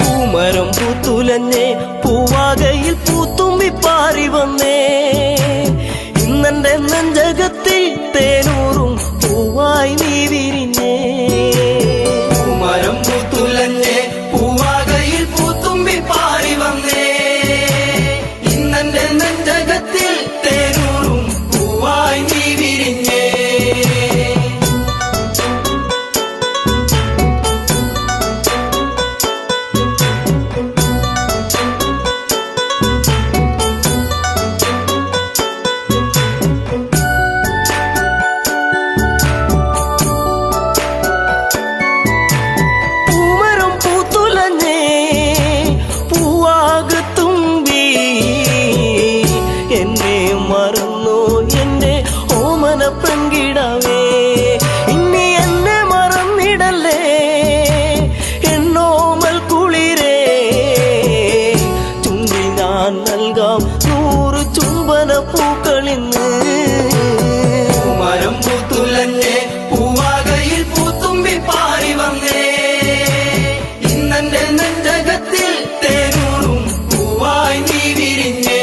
പൂമരം പൂത്തുലഞ്ഞേ പൂവാകയിൽ പൂത്തുമ്പി പാറി വന്നേ ഇന്നെന്റെ നെഞ്ചകത്തിൽ തേനൂറും പൂവായി നീ വിരിഞ്ഞേ പൂമരം പൂത്തുലഞ്ഞേ പൂവാകയിൽ പൂത്തുമ്പി പാറി വന്നേ ഇന്നെന്റെ നെഞ്ചകത്തിൽ തേനൂറും പൂവായി നീ വിരിഞ്ഞേ പൂമരം പൂത്തുലഞ്ഞേ പൂവാകത്തുമ്പി എന്നെ മറന്നു എന്റെ ഓമന പെൺകിടവേ ഇനി എന്നെ മറന്നിടല്ലേ എന്നോമൽ കുളിരേ ചുണ്ടിൽ ഞാൻ നൽകാം 100 ചുംബന പൂക്കളിന്ന് പൂമരം പൂത്തുലഞ്ഞേ പൂവാകയിൽ പൂത്തുമ്പി പാറി വന്നേ ഇന്നെന്റെ നെഞ്ചകത്തിൽ തേനൂറും പൂവായി നീ വിരിഞ്ഞേ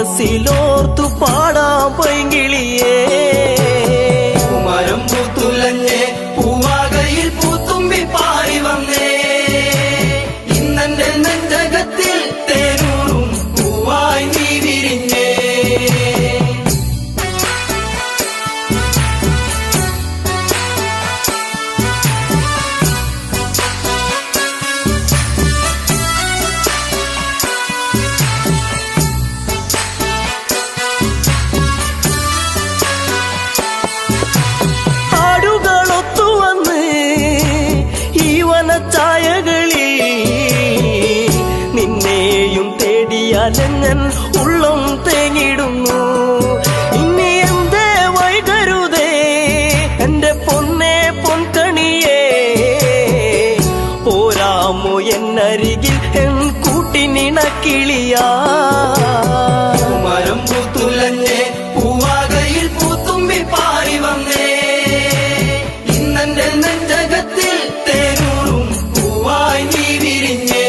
മനസ്സിലോർത്തു പാടാം പൈങ്കിളിയേ. മരം പൂത്തുലഞ്ഞേ പൂവാകയിൽ പൂത്തുമ്പി പാറി വന്നേ ഇന്നെന്റെ നെഞ്ചകത്തിൽ തേനൂറും പൂവായി നീ വിരിഞ്ഞേ. ആടുകളൊത്തുവന്ന് ഈ വനച്ചായകളിൽ നിന്നെയും തേടിയാലെങ്ങൻ ഉള്ളം തേങ്ങിടുന്നു. ഇനി എന്തേ വൈകരുതേ എന്റെ പൊന്നേ പൊൻകണിയേ, പോരാമോ എന്നരികിൽ എൻ കൂട്ടിനിണക്കിളിയാ. മരം പൂത്തുലഞ്ഞേ പൂവാകയിൽ പൂത്തുമ്പി പാറി വന്നേ ഇന്നെന്റെ നെഞ്ചകത്തിൽ തേനൂറും പൂവായി നീ വിരിഞ്ഞേ.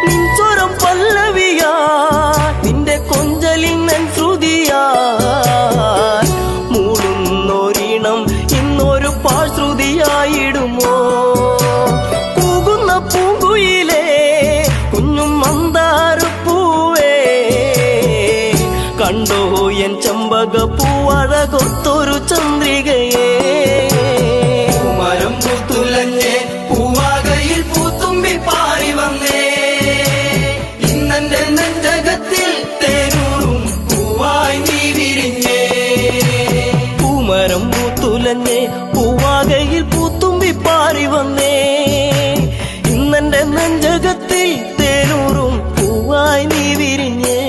നിൻ സ്വരം പല്ലവിയാ, നിന്റെ കൊഞ്ചലിൽ നൻ ശ്രുതിയാ, മൂളുന്നൊരീണം ഇന്നൊരു പാശ്രുതിയായിടുമോ. കൂകുന്ന പൂങ്കുയിലേ കുഞ്ഞും മന്ദാരപ്പൂവേ, കണ്ടോ എൻ ചെമ്പക പൂവഴകൊത്തൊരു ചന്ദ്രികയേ. മരം പൂത്തുലഞ്ഞേ പൂവാകയിൽ പൂത്തുമ്പി പാറി വന്നേ ഇന്നെന്റെ നെഞ്ചകത്തിൽ തേനൂറും പൂവായി നീ വിരിഞ്ഞേ. പൂമരം പൂത്തുലഞ്ഞേ പൂവാകയിൽ പൂത്തുമ്പി പാറി വന്നേ ഇന്നെന്റെ നെഞ്ചകത്തിൽ തേനൂറും പൂവായി നീ വിരിഞ്ഞേ.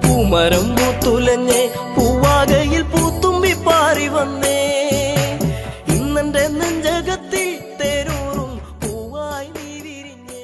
പൂമരം പൂത്തുലഞ്ഞേ പൂവാകയിൽ പൂത്തുമ്പി പാറി വന്നേ ഇന്നെന്റെ നെഞ്ചകത്തിൽ തേനൂറും പൂവായി നീ വിരിഞ്ഞേ.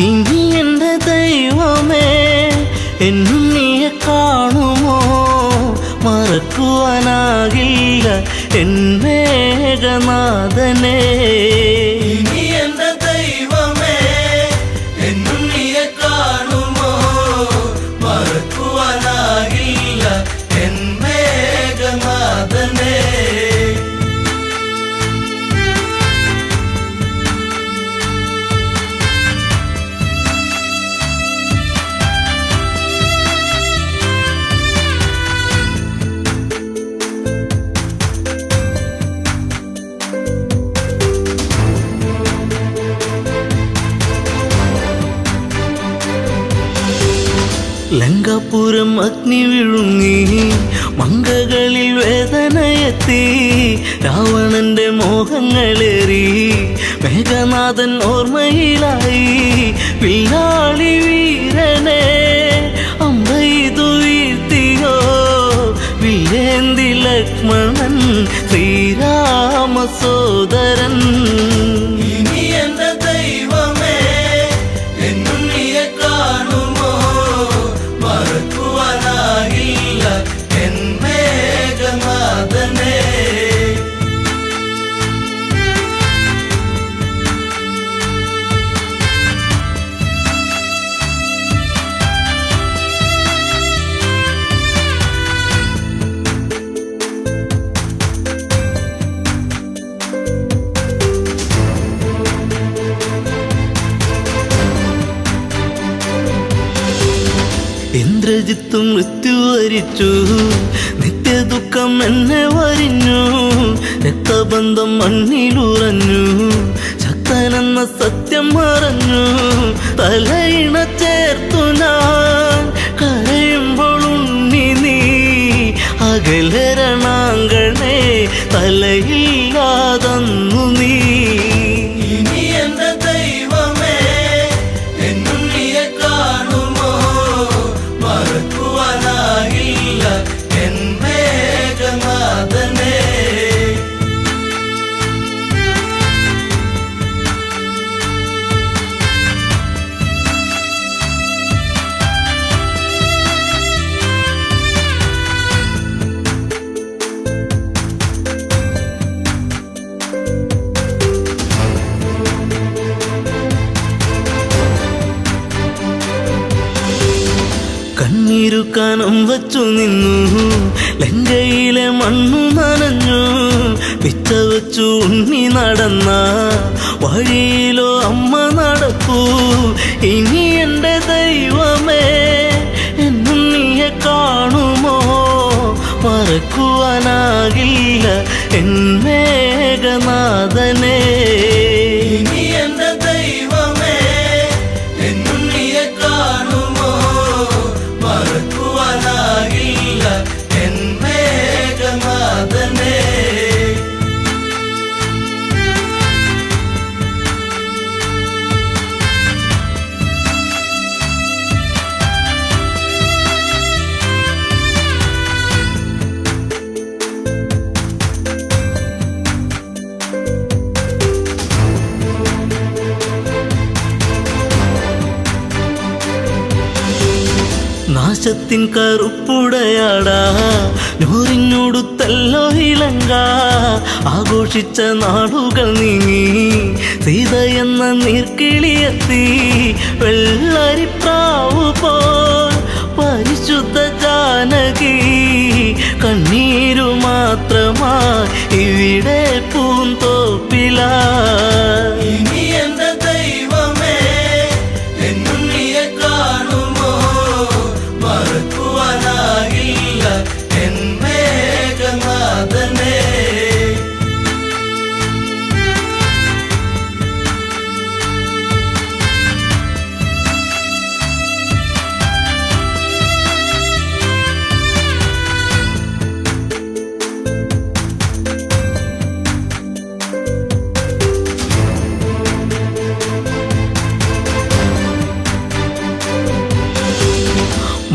ഇനി എന്റെ ദൈവമേ എന്നുണ്ണിയെ കാണുമോ, മറക്കുവാനാകില്ല എൻ മേഘനാഥനെ. ഇനി എന്റെ ദൈവമേ എന്നുണ്ണിയെ കാണുമോ, മറക്കുവാനാകില്ല എൻ മേഘനാഥനെ. ലങ്കാപുരം അഗ്നി വിഴുങ്ങി, മങ്കകളിൽ വേദനയെത്തി, രാവണന്റെ മോഹങ്ങളേറി, മേഘനാഥൻ ഓർമ്മയിലായി. വില്ലാളി വീരനെ അമ്പെയ്തു വീഴ്ത്തിയോ, വില്ലേന്തി ലക്ഷ്മണൻ ശ്രീരാമ സോദരൻ. ഇനി എന്റെ ദൈവമേ എന്നുണ്ണിയെ കാണുമോ, മറക്കുവാനാകില്ല എൻ മേഘനാഥനെ. ഇന്ദ്രജിത്തും മൃത്യു വരിച്ചു, നിത്യദുഃഖം എന്നെ വരിഞ്ഞു, രക്തബന്ധം മണ്ണിലുറഞ്ഞു, ശക്തനെന്ന എന്ന സത്യം മറഞ്ഞു തലയിണ ചേർത്തു ഞാൻ കരയുമ്പോൾ ഉണ്ണി നീ അകലരണാങ്കണേ തലയില്ലാതന്നു നീ. ഇനി എന്റെ ദൈവമേ എന്നുണ്ണിയെ കാണുമോ മറക്കുവാനാകില്ല എൻ മേഘനാഥനെ. കണ്ണീരു കനം വച്ചു നിന്നു ലങ്കയിലെ മണ്ണു നനഞ്ഞു പിച്ച വച്ചു ഉണ്ണി നടന്ന വഴിയിലോ അമ്മ നടക്കൂ. ഇനി എൻ്റെ ദൈവമേ എന്നുണ്ണിയെ കാണുമോ മറക്കുവാനാകില്ല എൻ മേഘനാഥനെ. ഇനി എന്റെ ദൈവമേ എന്നുണ്ണിയെ കാണുമോ മറക്കുവാനാകില്ല എൻ മേഘനാഥനെ. നാശത്തിൻ കറുപ്പുടയാടാ നൂറിഞ്ഞൊടുത്തല്ലോ ഇലങ്ക ആഘോഷിച്ച നാളുകൾ നീങ്ങി സീത എന്ന നീർക്കിളിയെത്തി വെള്ളരിപ്രാവു പോൽ പരിശുദ്ധ ജാനകി കണ്ണീരു മാത്രമായി ഇവിടെ പൂന്തോപ്പില. ഇനി എന്റെ ദൈവമേ എന്നുണ്ണിയെ കാണുമോ മറക്കുവാനാകില്ല എൻ മേഘനാഥനെ.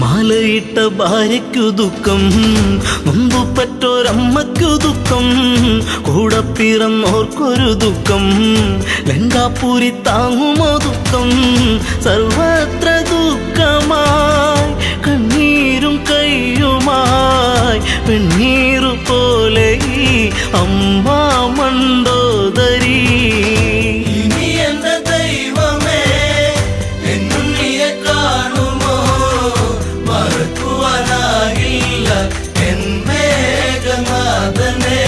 മാലയിട്ട ഭാര്യയ്ക്കു ദുഃഖം നൊന്തുപറ്റോരമ്മയ്ക്കു ദുഃഖം കൂടെ പിറന്നോർക്കൊരു ദുഃഖം ലങ്കാപുരി താങ്ങുമോ ദുഃഖം സർവത്ര ദുഃഖമായി കണ്ണീരും കയ്യുമായി വെണ്ണീറു പോലെ ഈ അമ്മ മണ്ടോദരി. ഇനി എന്റെ ദൈവമേ എന്നുണ്ണിയെ കാണുമോ മറക്കുവാനാകില്ല എൻ മേഘനാഥനെ.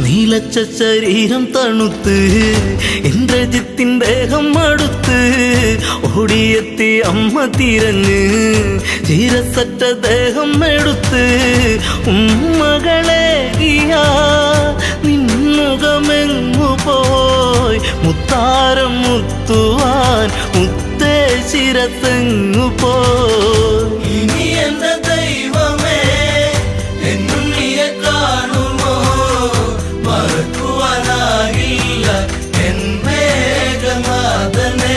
നീലച്ച ശരീരം തണുത്ത് ഇന്ദ്രജിത്തിൻ ദേഹം അടുത്ത് ഓടിയെത്തി അമ്മ തിരഞ്ഞ് ചീരസറ്റ ദേഹം എടുത്ത് ഉമ്മകളെ നിന്നുകമെങ്ങു പോയി മുത്താരം മുത്തുവാൻ മുത്തേ ശിരത്തെങ്ങു പോയി. ഇനി എന്റെ ദൈവമേ എന്നുണ്ണിയെ കാണുമോ മറക്കുവാനാകില്ല എൻ മേഘനാഥനെ.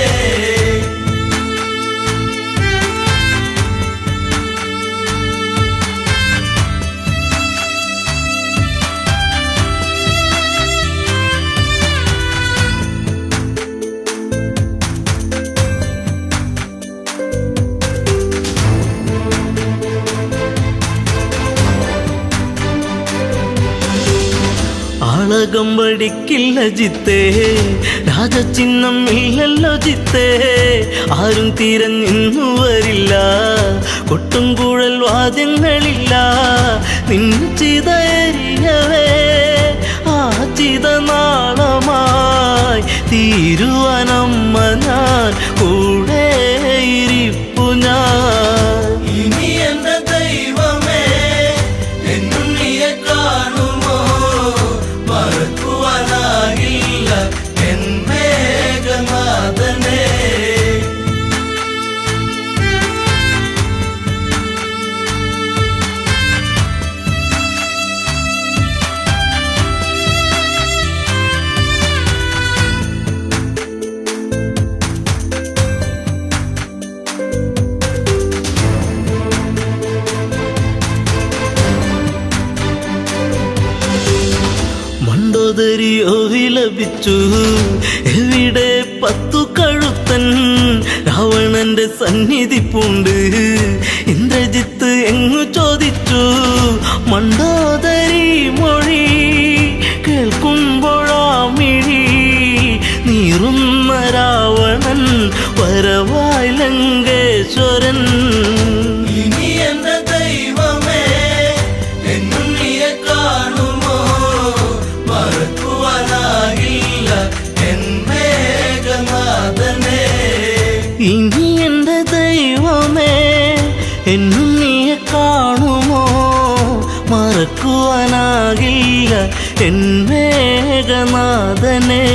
ജാതകം പഠിക്കില്ല ജിത്തേ, രാജചിഹ്നം ഇല്ലല്ലോ ജിത്തേ, ആരും തിരഞ്ഞിന്നു വരില്ല, കൊട്ടും കുഴൽ വാദ്യങ്ങളില്ല, നിൻ ചിതയരിയവേ ആ ചിതനാളമായി തീരുവനമ്മ ഞാൻ കൂടെ ഇരിപ്പു ഞാൻ. ഇനി എന്റെ ദൈവമേ എന്നുണ്ണിയെ കാണുമോ, മറക്കുവാനാകില്ല എൻ മേഘനാഥനെ. മണ്ടോദരിയോ വിലപിച്ചു, എവിടെ 10 കഴുത്തൻ, രാവണന്റെ സന്നിധി പൂണ്ട്, ഇന്ദ്രജിത്ത് എങ്ങു ചോദിച്ചു, മണ്ടോദരി മൊഴി കേൾക്കുമ്പോഴാ മിഴി നീറുന്ന രാവണൻ വരവായി ലങ്കേശ്വരൻ. ഇനി എന്റെ ദൈവമേ എന്നുണ്ണിയെ കാണുമോ, മറക്കുവാനാകില്ല എൻ മേഘനാഥനെ. ഇനി എന്റെ ദൈവമേ എന്നുണ്ണിയെ കാണുമോ, മറക്കുവാനാകില്ല എൻ മേഘനാഥനെ.